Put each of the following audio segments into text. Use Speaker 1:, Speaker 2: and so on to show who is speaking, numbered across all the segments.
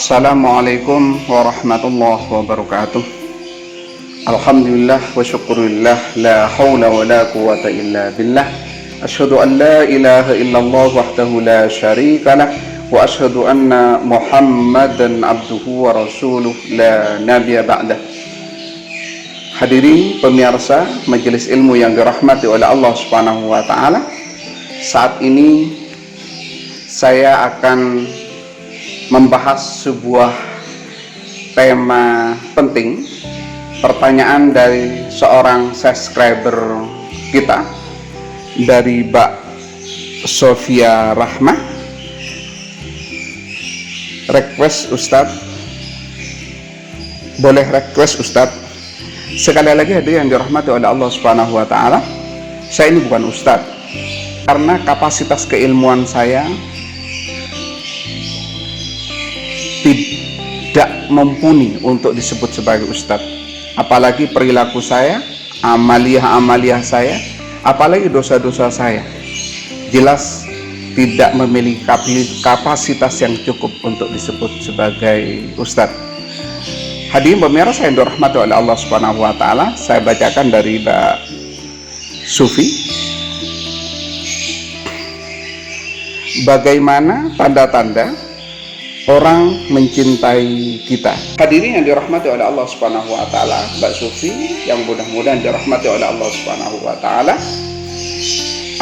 Speaker 1: Assalamualaikum warahmatullahi wabarakatuh. Alhamdulillah wa syukurillah, la hawla wa la quwata illa billah. Asyhadu an la ilaha illallah wahdahu la syarika lah, wa asyhadu anna Muhammadan abduhu wa rasuluh la nabiyya ba'dah. Hadirin pemirsa majelis ilmu yang dirahmati oleh Allah Subhanahu wa taala. Saat ini saya akan membahas sebuah tema penting, pertanyaan dari seorang subscriber kita, dari Mbak Sofia Rahmah. Request Ustadz, boleh request Ustadz. Sekali lagi hadirin yang dirahmati oleh Allah Subhanahu wa taala, saya ini bukan Ustadz, karena kapasitas keilmuan saya tidak mumpuni untuk disebut sebagai ustadz, apalagi perilaku saya, amaliyah saya, apalagi dosa-dosa saya jelas tidak memiliki kapasitas yang cukup untuk disebut sebagai ustadz. Hadirin pemirsa yang dirahmati oleh Allah Subhanahu wa taala, saya bacakan dari Mbak Sufi. Bagaimana tanda-tanda orang mencintai kita? Hadirin yang dirahmati oleh Allah Subhanahu wa taala, Mbak Sufi yang mudah-mudahan dirahmati oleh Allah Subhanahu wa taala,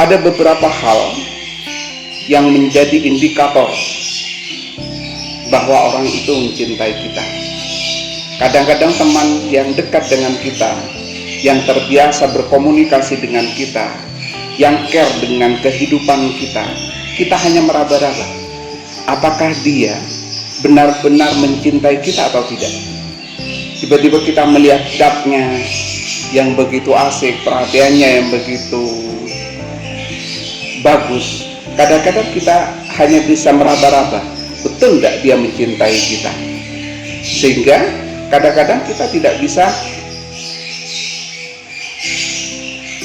Speaker 1: ada beberapa hal yang menjadi indikator bahwa orang itu mencintai kita. Kadang-kadang teman yang dekat dengan kita, yang terbiasa berkomunikasi dengan kita, yang care dengan kehidupan kita, kita hanya meraba-raba apakah dia benar-benar mencintai kita atau tidak. Tiba-tiba kita melihat sikapnya yang begitu asik, perhatiannya yang begitu bagus. Kadang-kadang kita hanya bisa meraba-raba, betul tidak dia mencintai kita. Sehingga kadang-kadang kita tidak bisa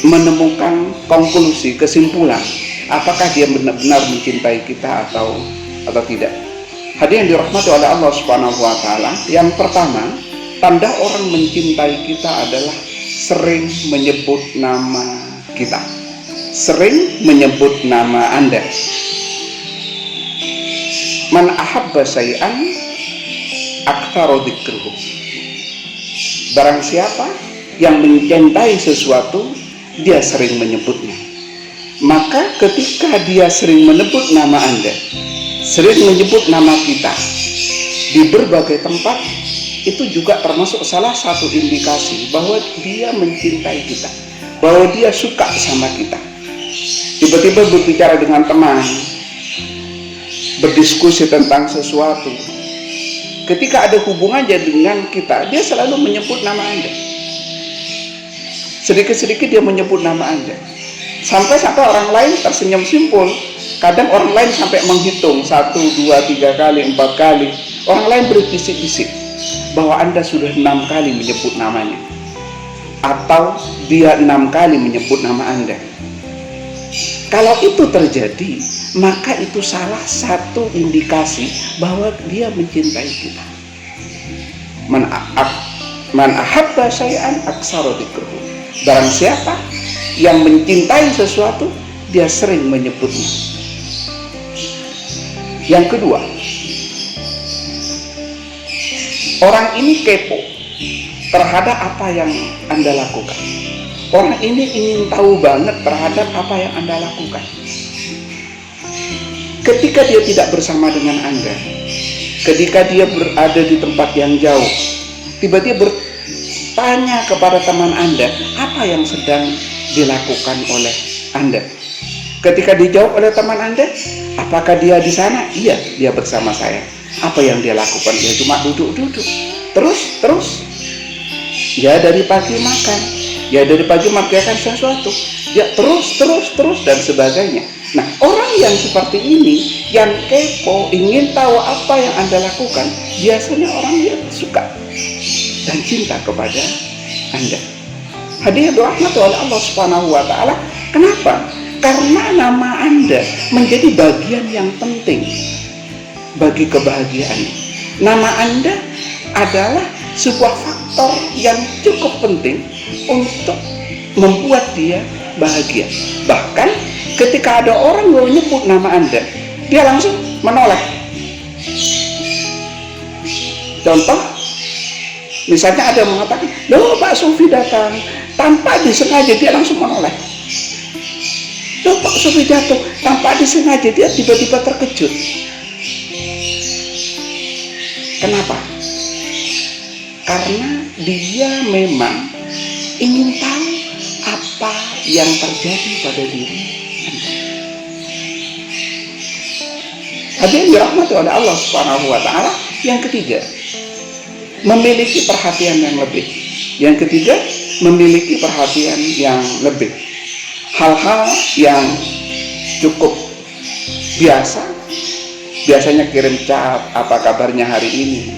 Speaker 1: menemukan konklusi, kesimpulan apakah dia benar-benar mencintai kita atau tidak. Hadirin yang dirahmati oleh Allah Subhanahu wa taala, yang pertama, tanda orang mencintai kita adalah sering menyebut nama kita, sering menyebut nama Anda. Man ahabba syai'an aktsara dzikruhu. Barang siapa yang mencintai sesuatu, dia sering menyebutnya. Maka ketika dia sering menyebut nama Anda, sering menyebut nama kita di berbagai tempat, itu juga termasuk salah satu indikasi bahwa dia mencintai kita, bahwa dia suka sama kita. Tiba-tiba berbicara dengan teman, berdiskusi tentang sesuatu, ketika ada hubungannya dengan kita, dia selalu menyebut nama Anda. Sedikit-sedikit dia menyebut nama Anda, sampai orang lain tersenyum simpul. Kadang orang lain sampai menghitung 1, 2, 3 kali, 4 kali. Orang lain berbisik-bisik bahwa Anda sudah 6 kali menyebut namanya, atau dia 6 kali menyebut nama Anda. Kalau itu terjadi, maka itu salah satu indikasi bahwa dia mencintai kita. Man ahabba syai'an aktsara dzikruhu. Barang siapa yang mencintai sesuatu, dia sering menyebutnya. Yang kedua, orang ini kepo terhadap apa yang Anda lakukan. Orang ini ingin tahu banget terhadap apa yang Anda lakukan. Ketika dia tidak bersama dengan Anda, ketika dia berada di tempat yang jauh, tiba-tiba bertanya kepada teman Anda, apa yang sedang dilakukan oleh Anda? Ketika dijawab oleh teman Anda, apakah dia di sana? Iya, dia bersama saya. Apa yang dia lakukan? Dia cuma duduk-duduk. Terus. Ya dari pagi makan. Ya dari pagi mengerjakan sesuatu. Ya terus dan sebagainya. Nah, orang yang seperti ini, yang kepo, ingin tahu apa yang Anda lakukan, biasanya orang yang suka dan cinta kepada Anda. Hadirin dirahmati oleh Allah Subhanahu wa taala. Kenapa? Karena nama Anda menjadi bagian yang penting bagi kebahagiaan. Nama Anda adalah sebuah faktor yang cukup penting untuk membuat dia bahagia. Bahkan ketika ada orang yang menyebut nama Anda, dia langsung menoleh. Contoh, misalnya ada yang mengatakan, loh Pak Sufi datang, tanpa disengaja dia langsung menoleh. Loh Pak Sufi datang, tanpa disengaja dia tiba-tiba terkejut. Kenapa? Karena dia memang ingin tahu apa yang terjadi pada diri Anda. Hadirin dirahmati oleh Allah Subhanahu wa taala. Yang ketiga, memiliki perhatian yang lebih. Yang ketiga, memiliki perhatian yang lebih. Hal-hal yang cukup biasanya kirim chat, apa kabarnya hari ini,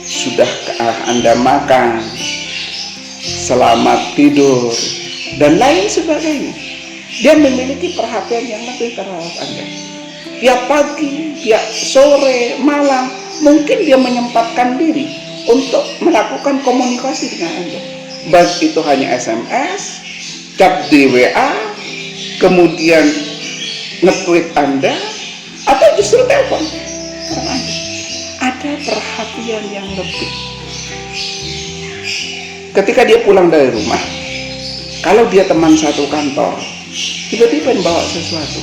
Speaker 1: sudahkah Anda makan, selamat tidur, dan lain sebagainya. Dia memiliki perhatian yang lebih terhadap Anda. Tiap pagi, tiap sore, malam, mungkin dia menyempatkan diri untuk melakukan komunikasi dengan Anda. Baik itu hanya SMS, chat di WA, kemudian nge-tweet Anda, atau justru telepon. Ada perhatian yang lebih. Ketika dia pulang dari rumah, kalau dia teman satu kantor, tiba-tiba membawa sesuatu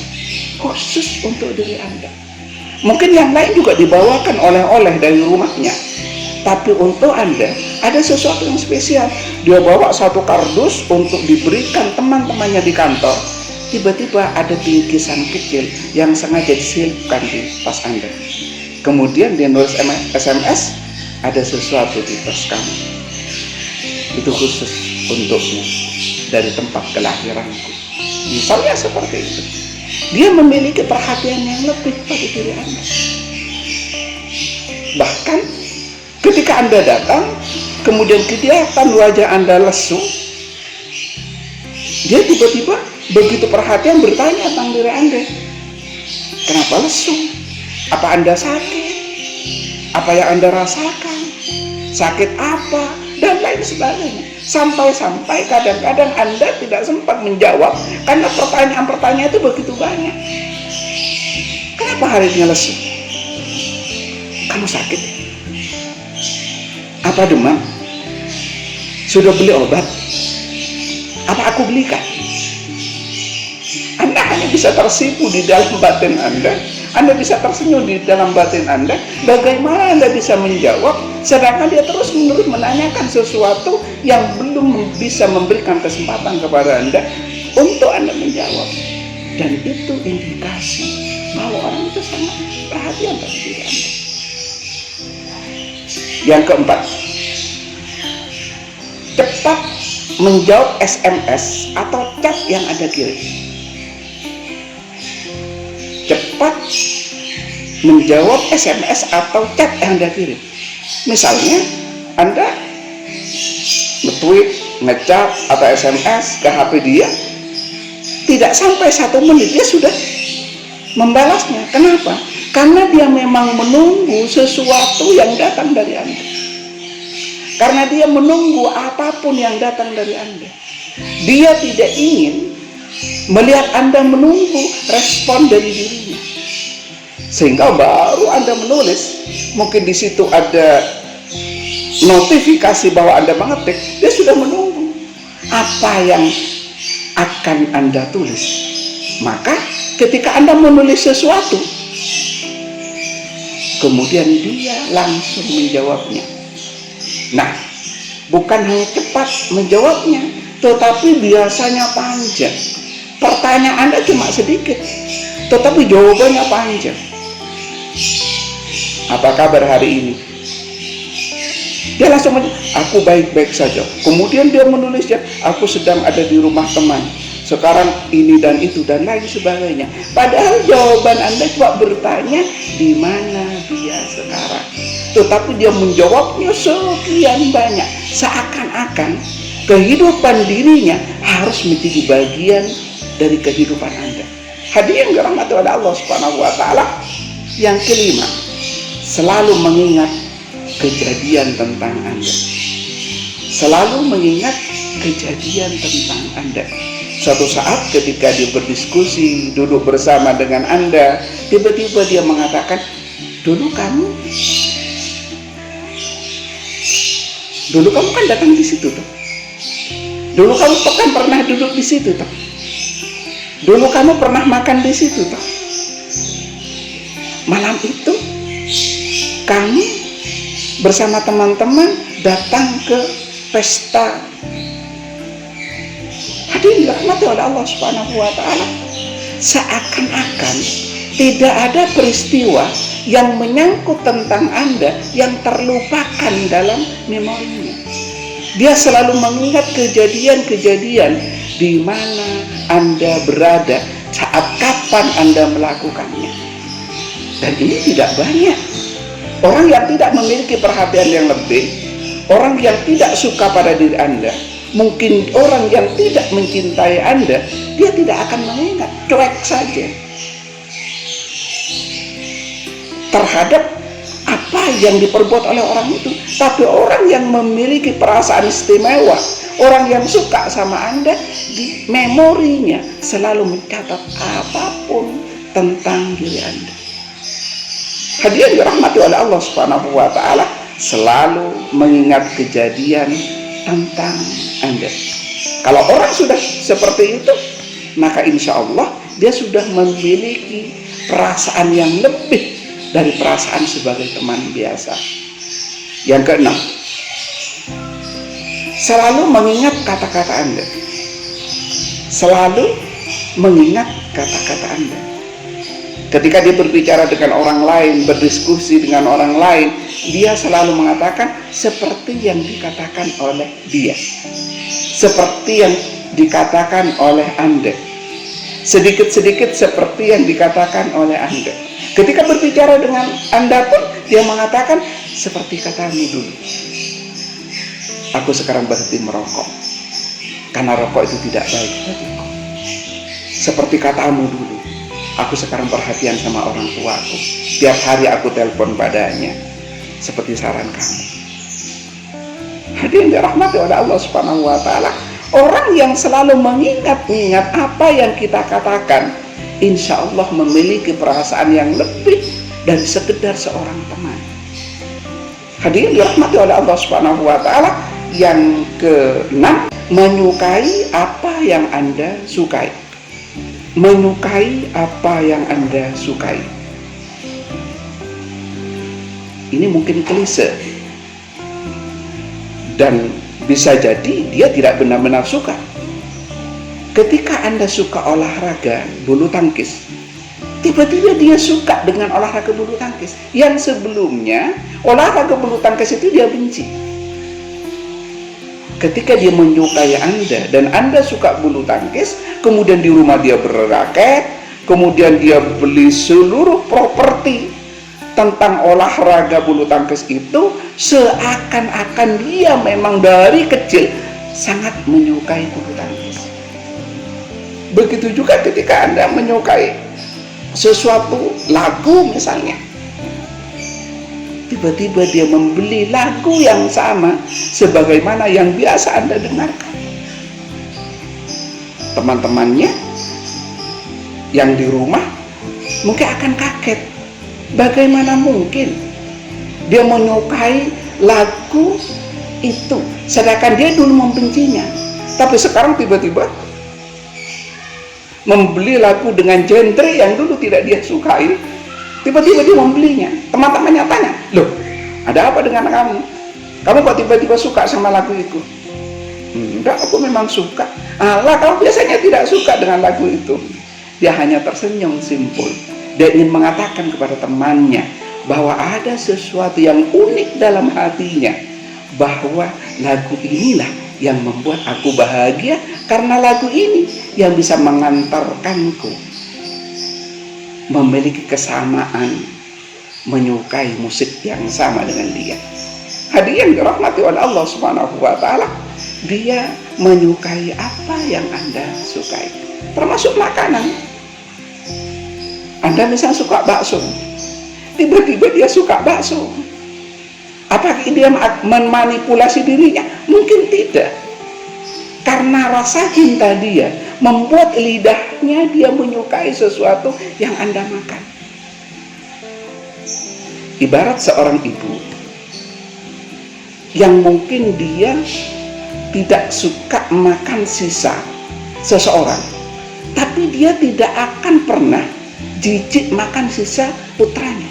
Speaker 1: khusus untuk diri Anda. Mungkin yang lain juga dibawakan oleh-oleh dari rumahnya, tapi untuk Anda ada sesuatu yang spesial. Dia bawa satu kardus untuk diberikan teman-temannya di kantor. Tiba-tiba ada bingkisan kecil yang sengaja diselipkan di tas Anda. Kemudian dia nulis SMS, ada sesuatu di tas kamu. Itu khusus untukmu dari tempat kelahiranku. Misalnya seperti itu. Dia memiliki perhatian yang lebih pada diri Anda. Bahkan ketika Anda datang, kemudian kelihatan wajah Anda lesu, dia tiba-tiba begitu perhatian bertanya tentang diri Anda. Kenapa lesu? Apa Anda sakit? Apa yang Anda rasakan? Sakit apa? Dan lain sebagainya. Sampai-sampai kadang-kadang Anda tidak sempat menjawab karena pertanyaan-pertanyaan itu begitu banyak. Kenapa hari ini lesu? Kamu sakit? Apa demam? Sudah beli obat? Apa aku belikan? Anda hanya bisa tersipu di dalam batin Anda. Anda bisa tersenyum di dalam batin Anda. Bagaimana Anda bisa menjawab, sedangkan dia terus-menerus menanyakan sesuatu yang belum bisa memberikan kesempatan kepada Anda untuk Anda menjawab. Dan itu indikasi bahwa orang itu sangat perhatian pada diri Anda. Yang keempat, cepat menjawab SMS atau chat yang Anda kirim. Cepat menjawab SMS atau chat yang Anda kirim. Misalnya Anda nge-tweet, nge-chat atau SMS ke HP dia, tidak sampai 1 menit dia sudah membalasnya. Kenapa? Karena dia memang menunggu sesuatu yang datang dari Anda. Karena dia menunggu apapun yang datang dari Anda. Dia tidak ingin melihat Anda menunggu respon dari dirinya, sehingga baru Anda menulis. Mungkin di situ ada notifikasi bahwa Anda mengetik, dia sudah menunggu apa yang akan Anda tulis. Maka ketika Anda menulis sesuatu, kemudian dia langsung menjawabnya. Nah, bukan hanya cepat menjawabnya, tetapi biasanya panjang. Pertanyaan Anda cuma sedikit, tetapi jawabannya panjang. Apa kabar hari ini? Dia langsung menjawab, aku baik-baik saja. Kemudian dia menulisnya, aku sedang ada di rumah teman. Sekarang ini dan itu dan lain sebagainya. Padahal jawaban Anda cuma bertanya di mana dia sekarang. Tetapi dia menjawabnya sekian banyak. Seakan-akan kehidupan dirinya harus menjadi bagian dari kehidupan Anda. Hadirin dirahmati oleh Allah Subhanahu wa taala. Yang kelima, selalu mengingat kejadian tentang Anda. Selalu mengingat kejadian tentang Anda. Suatu saat ketika dia berdiskusi, duduk bersama dengan Anda, tiba-tiba dia mengatakan, dulu kamu kan datang di situ tuh. Dulu kamu kan pernah duduk di situ tuh. Dulu kamu pernah makan di situ tuh. Malam itu kamu bersama teman-teman datang ke pesta. Hadirin dirahmati oleh Allah Subhanahu wa taala. Seakan-akan tidak ada peristiwa yang menyangkut tentang Anda yang terlupakan dalam memorinya. Dia selalu mengingat kejadian-kejadian di mana Anda berada saat kapan Anda melakukannya. Dan ini tidak banyak. Orang yang tidak memiliki perhatian yang lebih, orang yang tidak suka pada diri Anda, mungkin orang yang tidak mencintai Anda, dia tidak akan mengingat, cuek saja terhadap apa yang diperbuat oleh orang itu. Tapi orang yang memiliki perasaan istimewa, orang yang suka sama Anda, di memorinya selalu mencatat apapun tentang diri Anda. Hadirin dirahmati oleh Allah Subhanahu wa taala, selalu mengingat kejadian tentang Anda. Kalau orang sudah seperti itu, maka insya Allah dia sudah memiliki perasaan yang lebih dari perasaan sebagai teman biasa. Yang keenam, selalu mengingat kata-kata Anda. Selalu mengingat kata-kata Anda. Ketika dia berbicara dengan orang lain, berdiskusi dengan orang lain, dia selalu mengatakan seperti yang dikatakan oleh dia, seperti yang dikatakan oleh Anda, sedikit-sedikit seperti yang dikatakan oleh Anda. Ketika berbicara dengan Anda pun, dia mengatakan seperti katamu dulu. Aku sekarang berhenti merokok karena rokok itu tidak baik bagiku. Seperti katamu dulu, aku sekarang perhatian sama orang tuaku. Tiap hari aku telepon padanya, seperti saran kamu. Hadirin dirahmati oleh Allah Subhanahu wa taala, orang yang selalu mengingat-ingat apa yang kita katakan, insya Allah memiliki perasaan yang lebih dari sekedar seorang teman. Hadirin dirahmati oleh Allah Subhanahu wa taala, yang keenam, menyukai apa yang Anda sukai. Menyukai apa yang Anda sukai. Ini mungkin klise, dan bisa jadi dia tidak benar-benar suka. Ketika Anda suka olahraga bulu tangkis, tiba-tiba dia suka dengan olahraga bulu tangkis yang sebelumnya olahraga bulu tangkis itu dia benci. Ketika dia menyukai Anda dan Anda suka bulu tangkis, kemudian di rumah dia berraket, kemudian dia beli seluruh properti tentang olahraga bulu tangkis itu, seakan-akan dia memang dari kecil sangat menyukai bulu tangkis. Begitu juga ketika Anda menyukai sesuatu lagu misalnya, tiba-tiba dia membeli lagu yang sama sebagaimana yang biasa Anda dengarkan. Teman-temannya yang di rumah mungkin akan kaget, bagaimana mungkin dia menyukai lagu itu sedangkan dia dulu membencinya, tapi sekarang tiba-tiba membeli lagu dengan genre yang dulu tidak dia sukai. Tiba-tiba dia membelinya. Teman-temannya tanya, loh, ada apa dengan kamu? Kamu kok tiba-tiba suka sama lagu itu? Enggak, aku memang suka. Alah, kamu biasanya tidak suka dengan lagu itu. Dia hanya tersenyum simpul. Dia ingin mengatakan kepada temannya bahwa ada sesuatu yang unik dalam hatinya, bahwa lagu inilah yang membuat aku bahagia, karena lagu ini yang bisa mengantarkanku memiliki kesamaan, menyukai musik yang sama dengan dia. Hadirin dirahmati oleh Allah Subhanahu wa taala, dia menyukai apa yang Anda sukai, termasuk makanan. Anda misalnya suka bakso, tiba-tiba dia suka bakso. Apakah dia memanipulasi dirinya? Mungkin tidak. Karena rasa cinta dia membuat lidahnya dia menyukai sesuatu yang Anda makan. Ibarat seorang ibu yang mungkin dia tidak suka makan sisa seseorang, tapi dia tidak akan pernah jijik makan sisa putranya.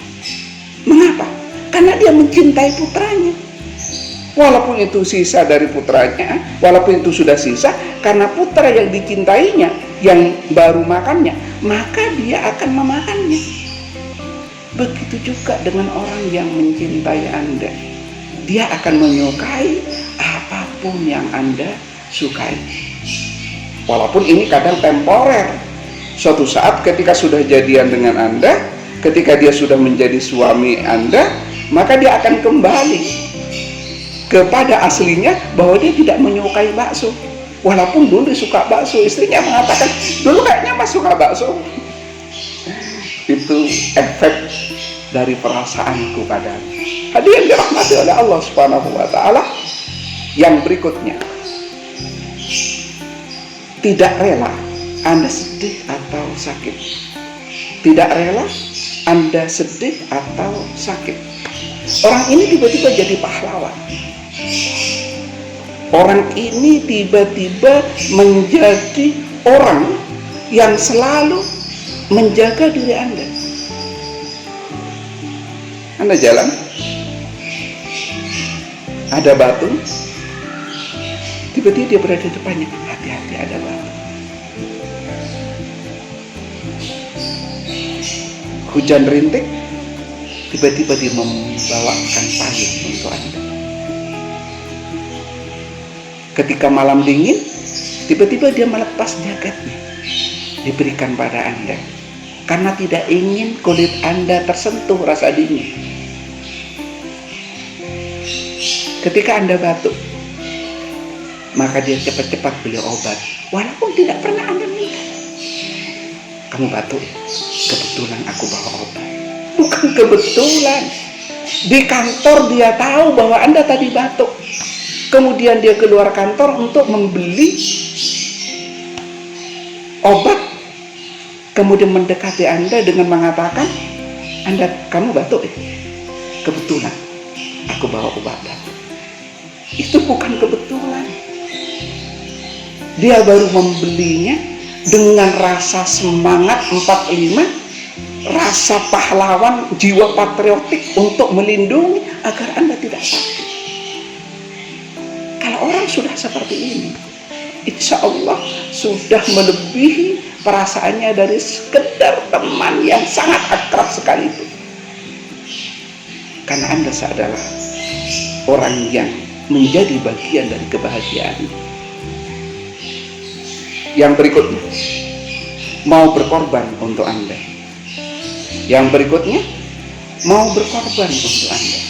Speaker 1: Mengapa? Karena dia mencintai putranya. Walaupun itu sisa dari putranya, walaupun itu sudah sisa, karena putra yang dicintainya, yang baru makannya, maka dia akan memakannya. Begitu juga dengan orang yang mencintai Anda. Dia akan menyukai apapun yang Anda sukai. Walaupun ini kadang temporer. Suatu saat ketika sudah jadian dengan Anda, ketika dia sudah menjadi suami Anda, maka dia akan kembali kepada aslinya bahwa dia tidak menyukai bakso. Walaupun dulu dia suka bakso, istrinya mengatakan, dulu kayaknya Mas suka bakso. Itu efek dari perasaanku padamu. Hadirin dirahmati oleh Allah Subhanahu wa taala. Yang berikutnya, tidak rela Anda sedih atau sakit. Tidak rela Anda sedih atau sakit. Orang ini tiba-tiba jadi pahlawan. Orang ini tiba-tiba menjadi orang yang selalu menjaga diri Anda. Anda jalan, ada batu, tiba-tiba dia berada di depannya. Hati-hati, ada batu. Hujan rintik, tiba-tiba dia membawakan payung untuk Anda. Ketika malam dingin, tiba-tiba dia melepas jaketnya, diberikan pada Anda, karena tidak ingin kulit Anda tersentuh rasa dingin. Ketika Anda batuk, maka dia cepat-cepat beli obat, walaupun tidak pernah Anda minta. Kamu batuk, kebetulan aku bawa obat. Bukan kebetulan. Di kantor dia tahu bahwa Anda tadi batuk. Kemudian dia keluar kantor untuk membeli obat. Kemudian mendekati Anda dengan mengatakan, kamu batuk ya? Kebetulan aku bawa obat batuk. Itu bukan kebetulan. Dia baru membelinya dengan rasa semangat 45, rasa pahlawan, jiwa patriotik untuk melindungi agar Anda tidak sakit. Kalau orang sudah seperti ini, insya Allah sudah melebihi perasaannya dari sekedar teman yang sangat akrab sekali itu. Karena Anda adalah orang yang menjadi bagian dari kebahagiaan. Yang berikutnya, mau berkorban untuk Anda. Yang berikutnya, mau berkorban untuk Anda.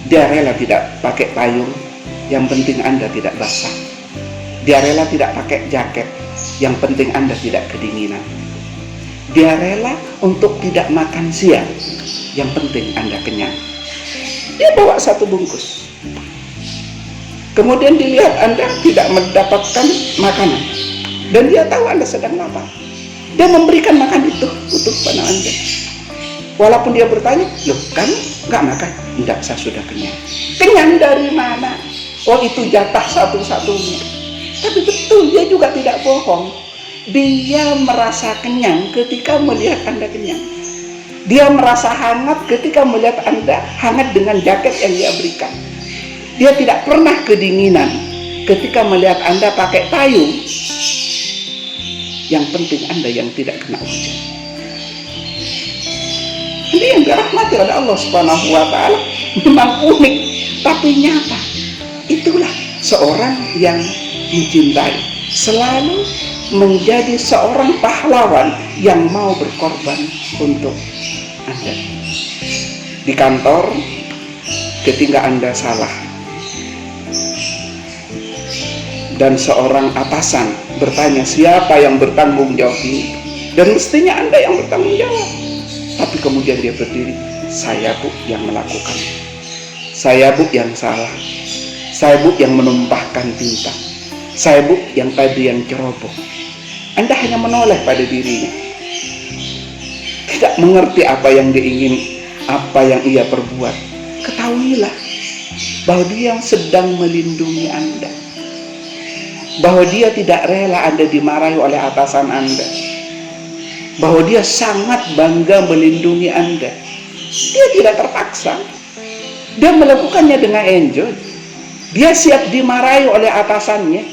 Speaker 1: Dia rela tidak pakai payung, yang penting Anda tidak basah. Dia rela tidak pakai jaket, yang penting Anda tidak kedinginan. Dia rela untuk tidak makan siang, yang penting Anda kenyang. Dia bawa satu bungkus. Kemudian dilihat Anda tidak mendapatkan makanan, dan dia tahu Anda sedang lapar. Dia memberikan makan itu untuk pada Anda. Walaupun dia bertanya, loh kamu nggak makan? Tidak, saya sudah kenyang. Kenyang dari mana? Oh, itu jatah satu-satunya. Tapi betul, dia juga tidak bohong. Dia merasa kenyang ketika melihat Anda kenyang. Dia merasa hangat ketika melihat Anda hangat dengan jaket yang dia berikan. Dia tidak pernah kedinginan ketika melihat Anda pakai payung. Yang penting Anda yang tidak kena hujan. Ini yang dirahmati oleh Allah Subhanahu wa taala. Memang unik tapi nyata. Itulah seorang yang mencintai, selalu menjadi seorang pahlawan yang mau berkorban untuk Anda. Di kantor, ketika Anda salah dan seorang atasan bertanya siapa yang bertanggung jawab ini, dan mestinya Anda yang bertanggung jawab, tapi kemudian dia berdiri, saya Bu yang melakukan. Saya Bu yang salah, saya Bu yang menumpahkan tinta, saya Bu yang tadi yang ceroboh. Anda hanya menoleh pada dirinya, tidak mengerti apa yang dia ingin, apa yang ia perbuat. Ketahuilah bahwa dia yang sedang melindungi Anda, bahwa dia tidak rela Anda dimarahi oleh atasan Anda, bahwa dia sangat bangga melindungi Anda. Dia tidak terpaksa, dia melakukannya dengan enjoy. Dia siap dimarahi oleh atasannya.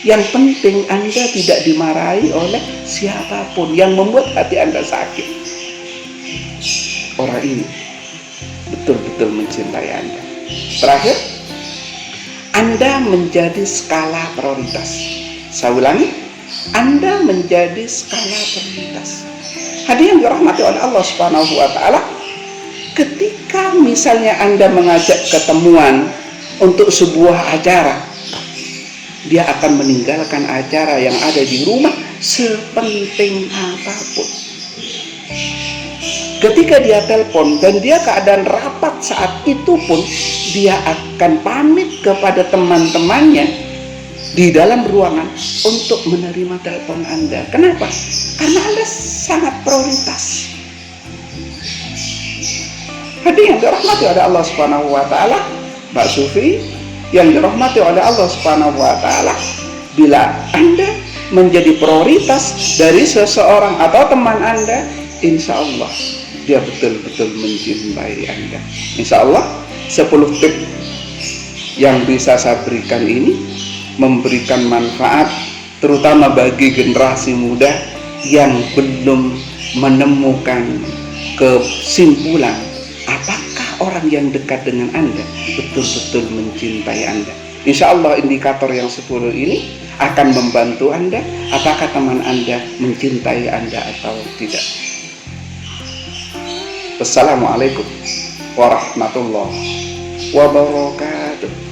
Speaker 1: Yang penting Anda tidak dimarahi oleh siapapun yang membuat hati Anda sakit. Orang ini betul-betul mencintai Anda. Terakhir, Anda menjadi skala prioritas. Saya ulangi, Anda menjadi skala prioritas. Hadirin yang dirahmati oleh Allah Subhanahu wa taala, ketika misalnya Anda mengajak ketemuan untuk sebuah acara, dia akan meninggalkan acara yang ada di rumah sepenting apapun. Ketika dia telepon dan dia keadaan rapat saat itu pun, dia akan pamit kepada teman-temannya di dalam ruangan untuk menerima telepon Anda. Kenapa? Karena Anda sangat prioritas. Hadirin yang dirahmati oleh Allah Subhanahu wa taala, Mbak Sufi yang dirahmati oleh Allah Subhanahu wa taala, bila Anda menjadi prioritas dari seseorang atau teman Anda, insya Allah dia betul-betul mencintai Anda. Insya Allah 10 tips yang bisa saya berikan ini memberikan manfaat terutama bagi generasi muda yang belum menemukan kesimpulan apakah orang yang dekat dengan Anda betul-betul mencintai Anda. Insya Allah indikator yang 10 ini akan membantu Anda apakah teman Anda mencintai Anda atau tidak. Wassalamualaikum warahmatullahi wabarakatuh.